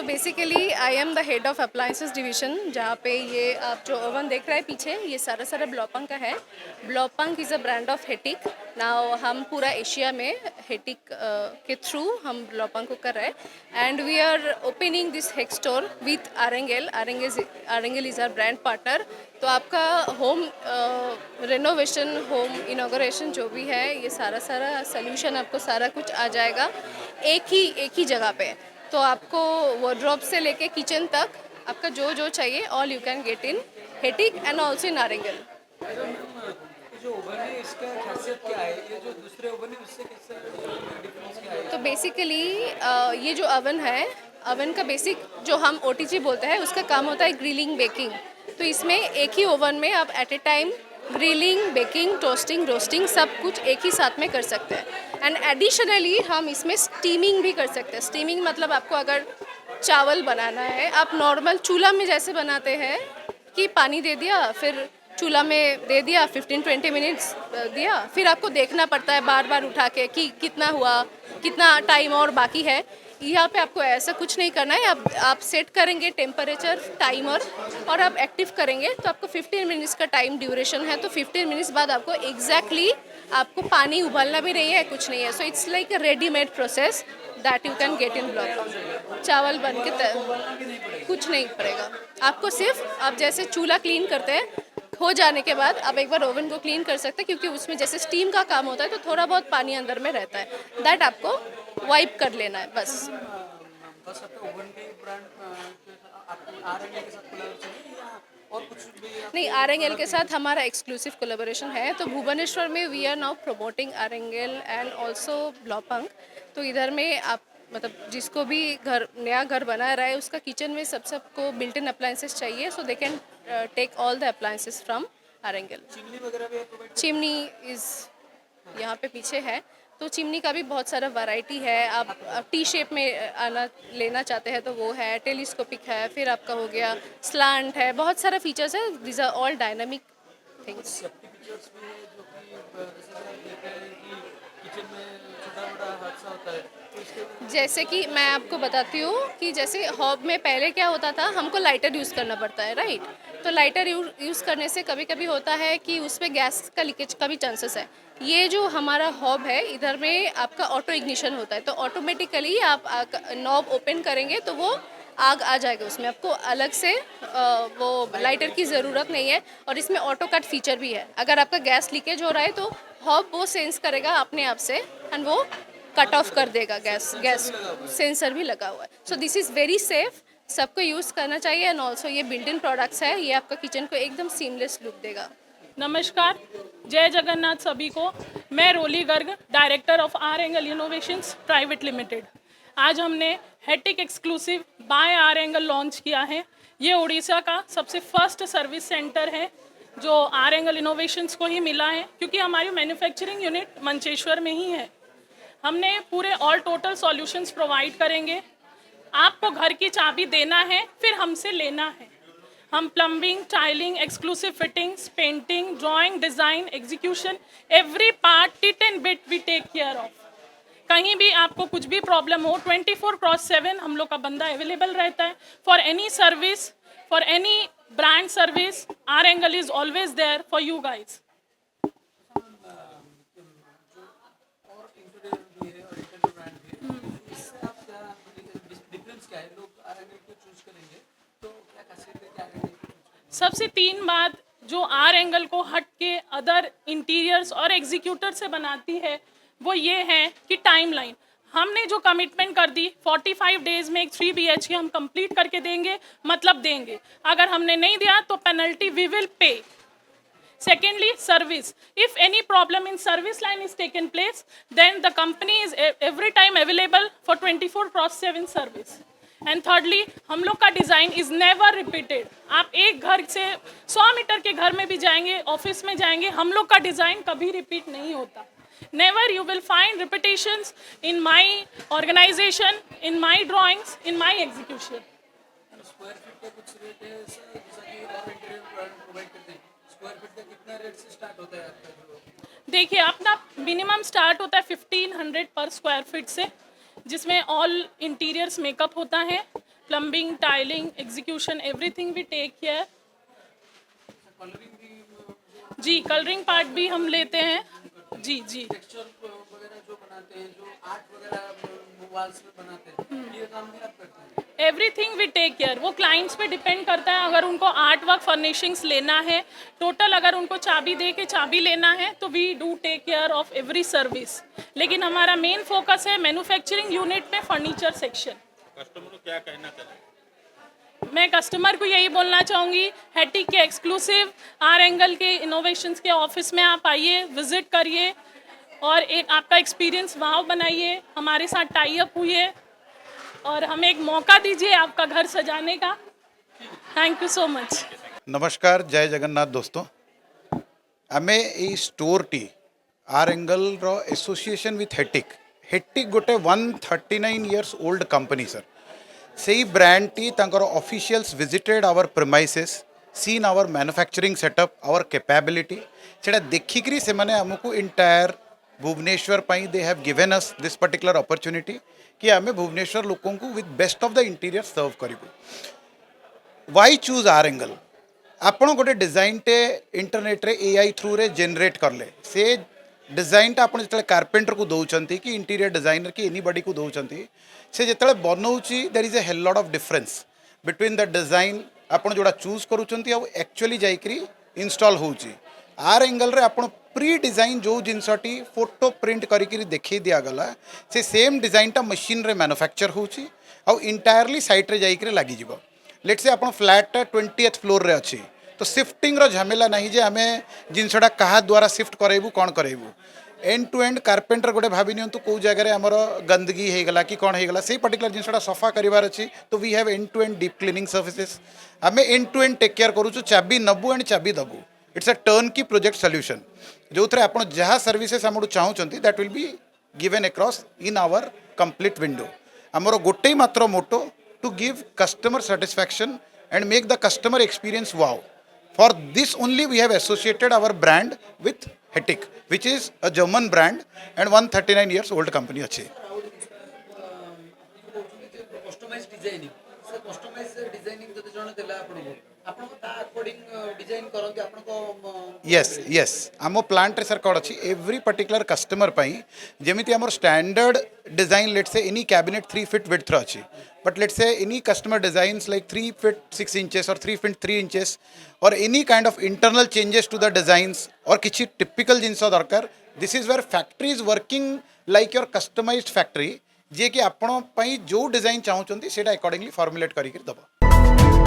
Basically I am the head of appliances division, जहाँ पे ये आप जो ओवन देख रहे हैं पीछे, ये सारा सारा ब्लॉपंग का है। Blaupunkt is a brand of Hettich. Now हम पूरा एशिया में हेटिक के थ्रू हम ब्लॉपंग को कर रहे हैं and we are opening this हेक store with R Angle. R Angle is our brand partner. तो आपका होम रेनोवेशन, होम इनॉग्रेशन जो भी है, ये सारा सारा सोल्यूशन आपको सारा कुछ आ जाएगा एक ही जगह पे। तो आपको वार्डरोब से लेके किचन तक आपका जो जो चाहिए all you can get in Hettich and also in R Angle. तो मैम, ये जो ओवन है इसका खासियत क्या है? ये जो दूसरे ओवन है उससे कैसा डिफरेंस क्या है तो इसका? बेसिकली ये जो अवन है, अवन का बेसिक जो हम ओटीजी बोलते हैं, उसका काम होता है ग्रिलिंग बेकिंग। तो इसमें एक ही ओवन में आप at a time grilling, baking, toasting, roasting सब कुछ एक ही साथ में कर सकते हैं। एंड एडिशनली हम इसमें स्टीमिंग भी कर सकते हैं। स्टीमिंग मतलब आपको अगर चावल बनाना है, आप नॉर्मल चूल्हा में जैसे बनाते हैं कि पानी दे दिया, फिर चूल्हा में दे दिया, 15-20 मिनट्स दिया, फिर आपको देखना पड़ता है बार बार उठा के कि कितना हुआ, कितना टाइम और बाकी है। यहाँ पे आपको ऐसा कुछ नहीं करना है। आप सेट करेंगे टेम्परेचर, टाइमर, और आप एक्टिव करेंगे तो आपको 15 मिनट्स का टाइम ड्यूरेशन है। तो 15 मिनट्स बाद आपको एग्जैक्टली आपको पानी उबालना भी नहीं है, कुछ नहीं है। So it's like a readymade process that you can get in block. चावल बन के कुछ नहीं पड़ेगा आपको। सिर्फ आप जैसे चूल्हा क्लीन करते हैं, हो जाने के बाद आप एक बार ओवन को क्लीन कर सकते हैं, क्योंकि उसमें जैसे स्टीम का काम होता है तो थोड़ा बहुत पानी अंदर में रहता है, दैट आपको वाइप कर लेना है बस। बस आपका ओवन के ब्रांड आपको आरएमए के साथ कोलैबोरेशन है या और कुछ भी नहीं, आपको आरएंगएल के प्रोडक्ट साथ हमारा एक्सक्लूसिव कोलेबोरेशन है। तो भुवनेश्वर में we are now promoting R Angle and also Blaupunkt. तो इधर में आप मतलब जिसको भी घर नया घर बना रहा है, उसका किचन में सबको बिल्ट इन अप्लायंसेस चाहिए, so they can take all the appliances from R Angle. Chimney वगैरह भी प्रोवाइड करते चिमनी इज़ यहाँ पे पीछे है। तो चिमनी का भी बहुत सारा वैरायटी है। आप टी शेप में आना लेना चाहते हैं तो वो है, टेलीस्कोपिक है, फिर आपका हो गया स्लांट है, बहुत सारा फीचर्स है। दिस आर ऑल डायनामिक हैं? थिंग्स। सेफ्टी फीचर्स भी है जो कि जैसे कि आप देख रहे हैं कि किचन में छोटा बड़ा हादसा होता है तो इसके जैसे कि मैं आपको बताती हूँ कि जैसे हॉब में पहले क्या होता था, हमको लाइटर यूज़ करना पड़ता है, राइट। तो लाइटर यूज़ करने से कभी कभी होता है कि उसमें गैस का लीकेज का भी चांसेस है। ये जो हमारा हॉब है, इधर में आपका ऑटो इग्निशन होता है। तो ऑटोमेटिकली आप नॉब ओपन करेंगे तो वो आग आ जाएगा उसमें। आपको अलग से वो लाइटर की ज़रूरत नहीं है। और इसमें ऑटो कट फीचर भी है। अगर आपका गैस लीकेज हो रहा है तो हॉब वो सेंस करेगा अपने आप से एंड वो कट ऑफ कर देगा। गैस सेंसर भी लगा हुआ है। So this is very safe, सबको यूज़ करना चाहिए। एंड ऑल्सो ये बिल्ट इन प्रोडक्ट्स है, ये आपका किचन को एकदम सीमलेस लुक देगा। नमस्कार, जय जगन्नाथ सभी को। मैं Roli Garg, director of R Angle innovations private limited. आज हमने Hettich exclusive by R Angle launch किया है। ये उड़ीसा का सबसे फर्स्ट सर्विस सेंटर है जो आर एंगल इनोवेशंस को ही मिला है, क्योंकि हमारी मैन्युफैक्चरिंग यूनिट मंचेश्वर में ही है। हमने पूरे ऑल टोटल सॉल्यूशंस प्रोवाइड करेंगे। आपको घर की चाबी देना है, फिर हमसे लेना है। हम plumbing, tiling, exclusive fittings, painting, drawing, design, execution, every part tit and bit we take care of. कहीं भी आपको कुछ भी प्रॉब्लम हो, 24/7 हम लोग का बंदा अवेलेबल रहता है। For any service, for any brand service, R Angle is always there for you guys. और इंटीरियर भी है और इंटीरियर ब्रांड भी है, इससे आप क्या डिफरेंस क्या है? लोग आरएमए को चूज करेंगे तो क्या खासियत है कि आरएमए को चूज करेंगे? सबसे तीन बात जो आर एंगल को हट के अदर इंटीरियर्स और एग्जीक्यूटर से बनाती है, वो ये है कि टाइमलाइन। हमने जो कमिटमेंट कर दी 45 डेज में एक 3 BHK हम कंप्लीट करके देंगे, मतलब देंगे। अगर हमने नहीं दिया तो penalty we will pay. Secondly, service. If any problem in service line is taken place, then the company is every time available for 24/7 service. And thirdly, हम लोग का डिज़ाइन इज़ नेवर रिपीटेड। आप एक घर से 100 मीटर के घर में भी जाएंगे, ऑफिस में जाएंगे, हम लोग का डिज़ाइन कभी रिपीट नहीं होता। Never you will find repetitions in my organisation, in my drawings, in my execution. Square feet का कुछ रेट है जैसा कि और इंटीरियर ब्रांड प्रोवाइड करते हैं, स्क्वायर फीट का कितना रेट से स्टार्ट होता है आपका जो? देखिए, अपना मिनिमम स्टार्ट होता है 1500 पर स्क्वायर फीट से, जिसमें ऑल इंटीरियर्स मेकअप होता है। Plumbing, tiling, execution, everything we take care. Colouring भी जी, कलरिंग पार्ट भी हम लेते हैं। जी जी। टेक्सचर वगैरह जो बनाते हैं, जो आर्ट वगैरह वॉल्स में बनाते हैं, ये काम भी आप करते हैं? Everything we take care. वो क्लाइंट्स पे डिपेंड करता है, अगर उनको आर्ट वर्क फर्निशिंग्स लेना है टोटल, अगर उनको चाबी दे के चाबी लेना है तो we do take care of every service. लेकिन हमारा मेन फोकस है मैन्युफैक्चरिंग यूनिट में फर्नीचर सेक्शन। कस्टमर को क्या कहना चाहिए? मैं कस्टमर को यही बोलना चाहूँगी, हेटिक के एक्सक्लूसिव आर एंगल के इनोवेशंस के ऑफिस में आप आइए, विजिट करिए और एक आपका एक्सपीरियंस वाव बनाइए, हमारे साथ टाई अप हुई और हमें एक मौका दीजिए आपका घर सजाने का। Thank you so much. नमस्कार, जय जगन्नाथ दोस्तों। आम ये स्टोर टी आर एंगल रो एसोसिएशन विथ हेटिक गोटे 139 इयर्स ओल्ड कंपनी सर। से ब्रांड टी तांकर officials visited our premises, seen our manufacturing setup, our capability, सेटा देखिकरी से माने हमको इंटायर भुवनेश्वर पाई they have given us this particular opportunity कि आमे भुवनेश्वर लोकों को with best of the interior serve करिबु। Y choose R angle? आपण गोटे डिजाइन टे इंटरनेट रे एआई थ्रू रे जनरेट करले से डिजाइन टा आपण जतले कारपेंटर को दउचंती कि इंटीरियर डिजाइनर कि एनीबॉडी को दउचंती, से जतले बनौची there is a hell lot of difference between the design आपण जोड़ा चूज करूचंती आ एक्चुअली जाइकरी इंस्टॉल होउची। आर एंगल रे आपण प्री डिजाइन जो जिनसटी फोटो प्रिंट करिकरी देखि दिया गला, से सेम डिजाइन टा मशीन रे मैन्युफैक्चर होउची आ इंटायरली साइट रे जाइकरी लागि जिवो। लेट्स से आपण फ्लैट 20th फ्लोर रे अछि तो शिफ्टिंग रो झमेला नहीं जे आमे जिनसटा कहा द्वारा शिफ्ट करेबू कोन करेबू। एंड टू एंड कारपेंटर गोटे भाभी नियंतु को जगह हमर गंदगी हे गला कि कोन हे गला से पर्टिकुलर जिनसटा सफा करिवार अछि तो we have end to end deep cleaning services. आमे end to end take care करूछु, चाबी नबु एंड चाबी दबु। It's a turnkey project solution जो थे आपण जहाँ सर्विसेस हमको चाहूँगी that will be given across in our complete window. आमर गोटे मात्र motto to give customer satisfaction and make the customer experience wow. For this only we have associated our brand with Hetic, which is a German brand and 139 years old company अच्छे। Customise designing से customise designing जते जण देला आपन को ता according design करंती आपन को। यस आम प्लांट रे सर कौन अच्छी एवरी पर्टिकुलर कस्टमर पाई जेमिति आमर standard design let say any cabinet 3 feet width अच्छी, but let say any customer designs like 3 feet 6 inches और 3 फीट 3 इंचेस और any kind of internal changes to the designs और किसी टिपिकल जिनस दरकार। This is where factory is working like your customised factory जे कि आपण जो डिजाइन चाहूँगी से अकॉर्डिंगली फॉर्मुलेट करके दबा।